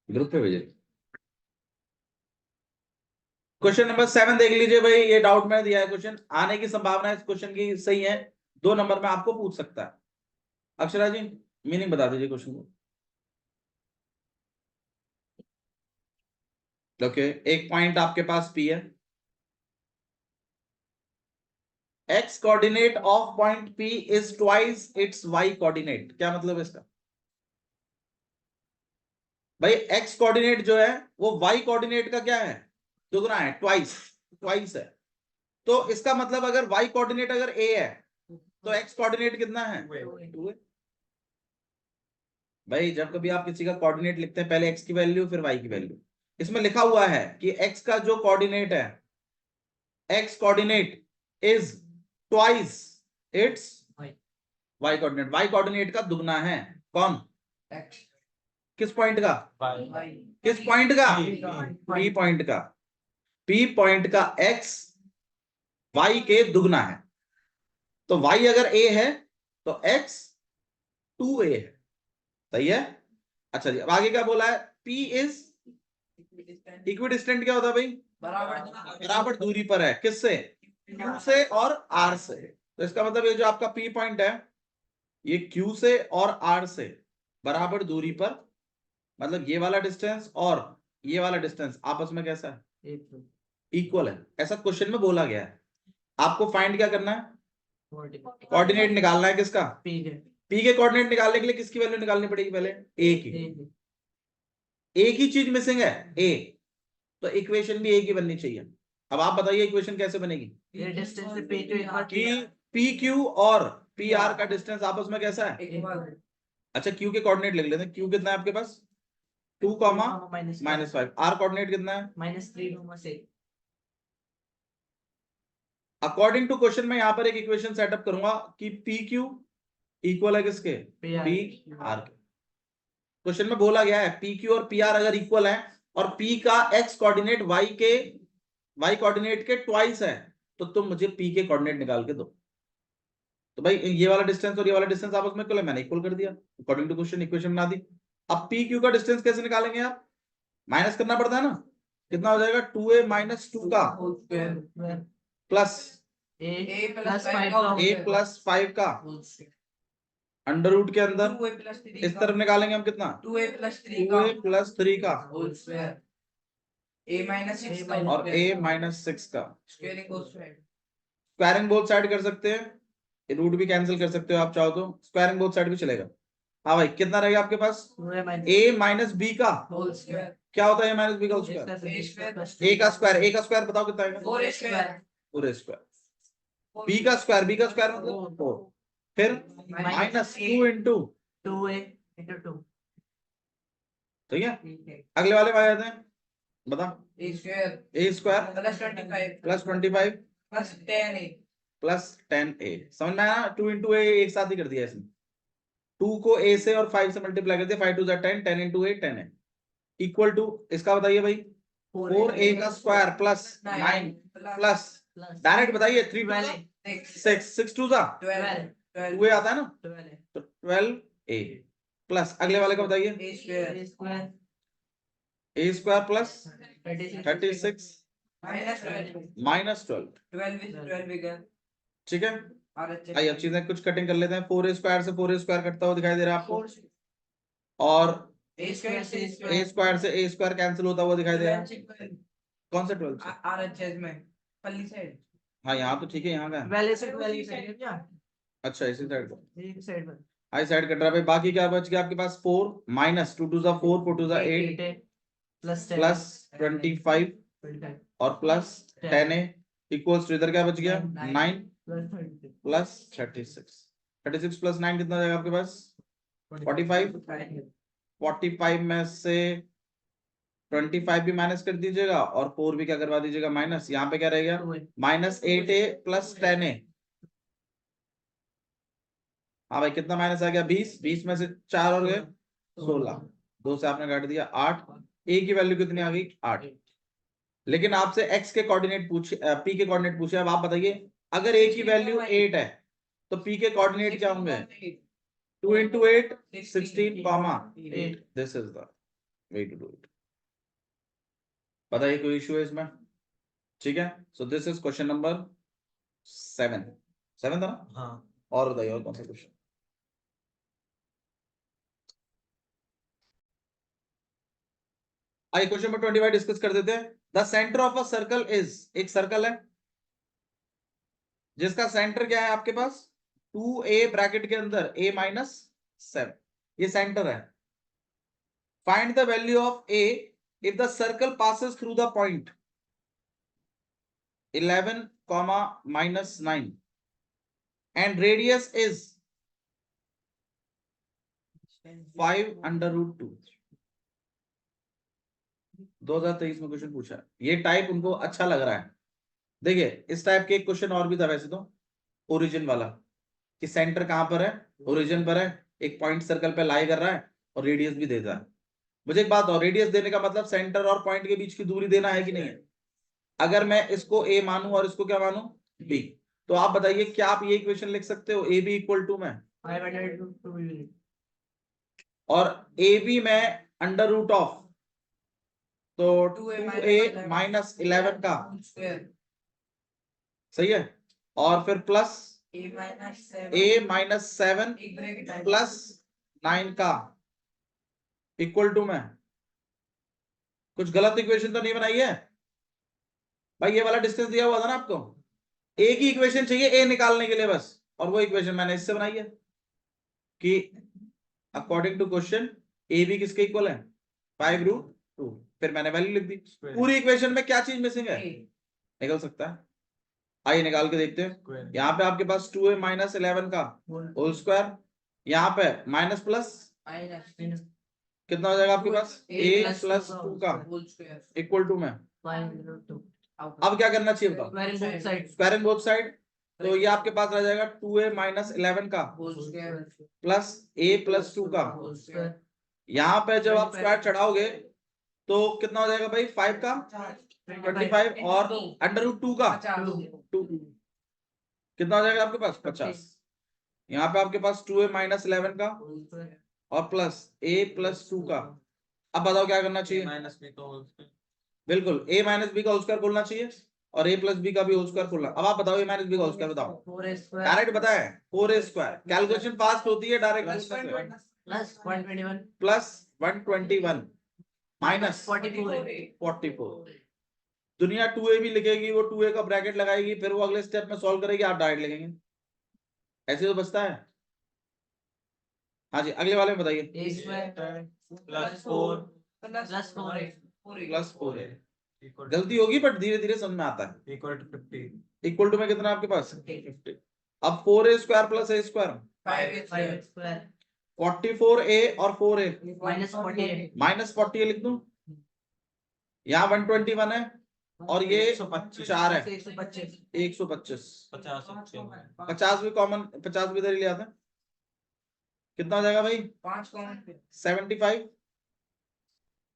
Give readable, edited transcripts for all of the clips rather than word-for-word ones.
Group पे भेजे। Question number 7 देख लीजिए भाई, ये डाउट में दिया है क्वेश्चन, आने की संभावना इस क्वेश्चन की सही है, 2 नंबर में आपको पूछ सकता है। अक्षरा जी मीनिंग बता दीजिए क्वेश्चन को। ओके, एक पॉइंट आपके पास पी है, X coordinate of point P is twice its Y coordinate. क्या मतलब है इसका? भाई एक्स कोऑर्डिनेट जो है वो वाई कोऑर्डिनेट का क्या है, दुगना है, ट्वाइस, ट्वाइस है। तो इसका मतलब अगर वाई कोऑर्डिनेट अगर ए है तो एक्स कोऑर्डिनेट कितना है, 2 है। भाई जब कभी आप किसी का कोऑर्डिनेट लिखते हैं पहले एक्स की वैल्यू फिर वाई की वैल्यू, इसमें लिखा हुआ है कि एक्स का जो कोऑर्डिनेट है, X coordinate is twice its Y coordinate, Y coordinate का दुगना है। कौन? एक्स। किस पॉइंट का? किस पॉइंट का? पी पॉइंट का। पी पॉइंट का एक्स वाई के दुगना है। तो वाई अगर ए है तो एक्स 2a है। सही है। अच्छा जी, अब आगे क्या बोला है? P is equidistant. क्या होता है भाई? बराबर दूरी पर है। किससे? Q से और R से। तो इसका मतलब ये जो आपका P पॉइंट है ये Q से और R से बराबर दूरी पर, मतलब ये वाला डिस्टेंस और ये वाला डिस्टेंस आपस में कैसा है? इक्वल है। ऐसा क्वेश्चन में बोला गया है। आपको फाइंड क्या करना है? कोऑर्डिनेट निकालना है। किसका? पी के कोऑर्डिनेट निकालने के लिए किसकी वैल्यू निकालनी पड़ेगी? पहले ए की। एक ही चीज मिसिंग है, ए। तो इक्वेशन भी ए की बननी चाहिए। अब आप बताइए इक्वेशन कैसे बनेगी? कि पी क्यू और पी आर का डिस्टेंस आपस में कैसा है? अच्छा, क्यू के कोऑर्डिनेट लिख लेते हैं। क्यू कितना है आपके पास? 2, -5। आर कोऑर्डिनेट कितना है? -3 अकॉर्डिंग टू क्वेश्चन में यहां पर एक इक्वेशन सेटअप करूंगा कि पी क्यू इक्वल है किसके? पी आर के। क्वेश्चन में बोला गया है पी क्यू और पी आर अगर इक्वल है और पी का एक्स कोऑर्डिनेट वाई कोऑर्डिनेट के ट्वाइस है तो तुम मुझे पी के कोऑर्डिनेट निकाल के दो। तो भाई ये वाला डिस्टेंस और ये वाला डिस्टेंस आपस में इक्वल है, मैंने इक्वल कर दिया अकॉर्डिंग टू क्वेश्चन, इक्वेशन बना दी। अब पी क्यू का डिस्टेंस कैसे निकालेंगे आप? माइनस करना पड़ता है ना। कितना हो जाएगा? 2a - 2 का प्लस ए प्लस 5 का अंडर रूट के अंदर इस तरफ निकालेंगे हम कितना? 2a प्लस 3 का और a - 6 का। स्क्वायरिंग बोथ साइड कर सकते हैं, रूट भी कैंसिल कर सकते हो आप चाहो तो, स्क्वायरिंग बोथ साइड भी चलेगा। हाँ भाई, कितना रहेगा आपके पास? a माइनस बी का क्या होता है? a माइनस बी का स्क्वायर। a का स्क्वायर बताओ कितना आएगा? 4a square. b का स्क्वायर मतलब 4। फिर -2 इंटू 2a इंटू 2। ठीक है, अगले वाले में आ जाते हैं। बता। a square plus 25 plus 10a। समझ में आया? 2 इंटू a एक साथ ही कर दिया इसमें। 2 को a से और 5 से मल्टीप्लाई कर दिया। 5 2 10, 10 इंटू a 10 है इक्वल टू, इसका बताइए भाई, 4a का स्क्वायर प्लस 9 प्लस, डायरेक्ट बताइए, 3 6 2 2a आता है ना, तो 12a प्लस अगले वाले का बताइए, a स्क्वायर प्लस 36 -12। ठीक है, आइए अब चीजें कुछ कटिंग कर लेते हैं। 4a स्क्वायर से 4a स्क्वायर कटता हुआ दिखाई दे रहा है आपको, और a स्क्वायर से a स्क्वायर कैंसिल होता हुआ दिखाई दे रहा है। कौन सा 12 से? हाँ यहाँ तो ठीक है, यहाँ का अच्छा इसी साइड पर आई साइड कट रहा है भाई। बाकी क्या बच गया आपके पास? 4 माइनस 2 2 4 4 2 8 प्लस 25 और प्लस 10a इक्वल्स टू, इधर क्या बच गया? 9 प्लस 36 प्लस 9 कितना जाएगा आपके पास? 45 में से 25 भी माइनस कर दीजिएगा और 4 भी क्या करवा दीजिएगा माइनस। यहाँ पे क्या रहेगा? -8a plus 10a। हाँ भाई, कितना माइनस आ गया? 20 में से 4 और गए 16, 2 से आपने काट दिया 8। a की वैल्यू कितनी आ गई? 8। लेकिन आपसे x के कोऑर्डिनेट पूछे, p के कोऑर्डिनेट पूछे। अब आप बताइए, अगर a की वैल्यू 8 है तो p के कोऑर्डिनेट क्या होंगे? 2 into 8 16, 8 this is the way to do it. बताइए कोई इशू है इसमें? ठीक है, so this is question number 7। 7 था ना? हाँ। और बताइए और कौन सा क्वेश्चन? आइए क्वेश्चन नंबर 25 डिस्कस कर देते हैं। The centre of a circle is, एक सर्कल है जिसका सेंटर क्या है आपके पास 2a ब्रैकेट के अंदर a माइनस 7, ये सेंटर है। Find the value of a if the circle passes through the point 11, minus 9 and radius is 5 under root 2। 2023 में क्वेश्चन पूछा है, ये टाइप उनको अच्छा लग रहा है। देखिए इस टाइप के एक क्वेश्चन और भी था वैसे तो, ओरिजिन वाला, कि सेंटर कहां पर है, ओरिजिन पर है, एक पॉइंट सर्कल पे लाई कर रहा है और रेडियस भी देता है। मुझे एक बात और, रेडियस देने का मतलब सेंटर और पॉइंट के बीच की दूरी देना है कि नहीं है? अगर मैं इसको a मानूं और इसको क्या मानूं b, तो आप बताइए क्या आप ये इक्वेशन लिख सकते हो a b इक्वल टू में, और a b में अंडर रूट ऑफ, तो 2a माइनस 11 का, सही है, और फिर प्लस a माइनस 7 प्लस 9 का इक्वल टू में, कुछ गलत इक्वेशन तो नहीं बनाई है भाई? ये वाला डिस्टेंस दिया हुआ था ना आपको, एक ही इक्वेशन चाहिए ए निकालने के लिए बस, और वो इक्वेशन मैंने इससे बनाई है कि according to question A B किसके इक्वल है 5√2। फिर मैंने वैल्यू लिख दी। पूरी इक्वेशन में क्या चीज मिसिंग है? निकल सकता है, आइए निकाल के देखते हैं। यहाँ पे आपके पास 2a माइनस 11 का होल स्क्वायर, यहाँ पे माइनस प्लस कितना हो जाएगा आपके पास a प्लस 2 का इक्वल टू में, अब क्या करना चाहिए बताओ? स्क्वायर इन बोथ साइड, तो ये आपके पास रह जाएगा 2a माइनस 11 का प्लस a प्लस 2 का। यहाँ पे जब आप स्क्वायर चढ़ाओगे तो कितना हो जाएगा भाई 5 का 25 और अंडर रूट 2 का 2, कितना हो जाएगा आपके पास 50। यहाँ पे आपके पास 2a माइनस 11 का और प्लस a प्लस 2 का। अब बताओ क्या करना चाहिए? बिल्कुल a माइनस बी का होल स्क्वायर बोलना चाहिए और a प्लस बी का भी होल स्क्वायर बोलना। अब आप बताओ a माइनस बी का होल स्क्वायर बताओ। डायरेक्ट बताए 4a स्क्वायर, कैलकुलेशन फास्ट होती है डायरेक्ट। Plus 121 minus 44। दुनिया 2a भी लिखेगी, वो 2a का ब्रैकेट लगाएगी, फिर वो अगले स्टेप में सॉल्व करेगी, आप डायरेक्ट लिखेंगे, ऐसे तो बचता है। हाँ जी अगले वाले में बताइए। प्लस 4a गलती होगी बट धीरे धीरे समझ में आता है। इक्वल टू 50, इक्वल टू में कितना आपके पास 50। अब 4a square plus a square 44a और 4a माइनस 40 लिख दूं, यहाँ 121 है और ये 4 है 125। 50 भी कॉमन, 50 भी इधर ही ले आते हैं, कितना हो जाएगा भाई 75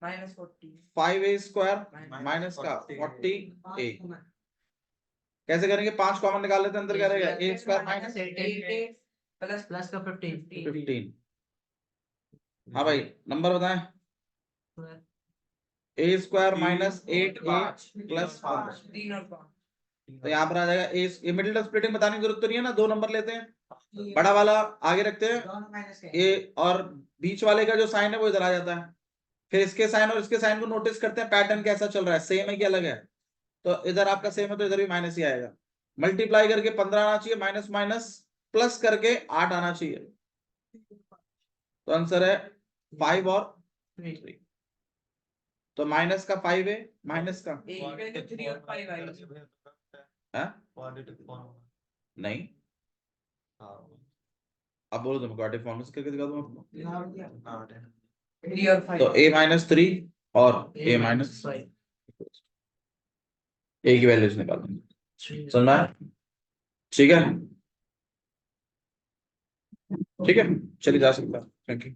माइनस 5a स्क्वायर माइनस का 40a। कैसे करेंगे? 5 कॉमन निकाल लेते हैं, अंदर क्या रहेगा a square minus 8a plus का 15। हाँ भाई नंबर बताएं। a square minus 8a plus 5, तो यहाँ पर आ जाएगा ए मिडिल टर्म स्प्लिटिंग बताने की जरूरत तो नहीं है ना, 2 नंबर लेते हैं, बड़ा वाला आगे रखते हैं ए और बीच वाले का जो साइन है वो इधर आ जाता है, फिर इसके साइन और इसके साइन को नोटिस करते हैं पैटर्न कैसा चल रहा है, सेम है कि अलग है। तो इधर आपका सेम है तो इधर भी माइनस ही आएगा, मल्टीप्लाई करके 15 आना चाहिए, माइनस माइनस प्लस करके 8 आना चाहिए, तो आंसर है 5 और 3। तो माइनस का 5 है, माइनस का नहीं, अब बोलो तुम क्वाड्रेटिक फॉर्म में करके दिखा दूं आपको। तो a माइनस 3 और a माइनस a की वैल्यूज निकाल देंगे, समझना है? ठीक है, ठीक है, चलिए जा सकता है। Thank you.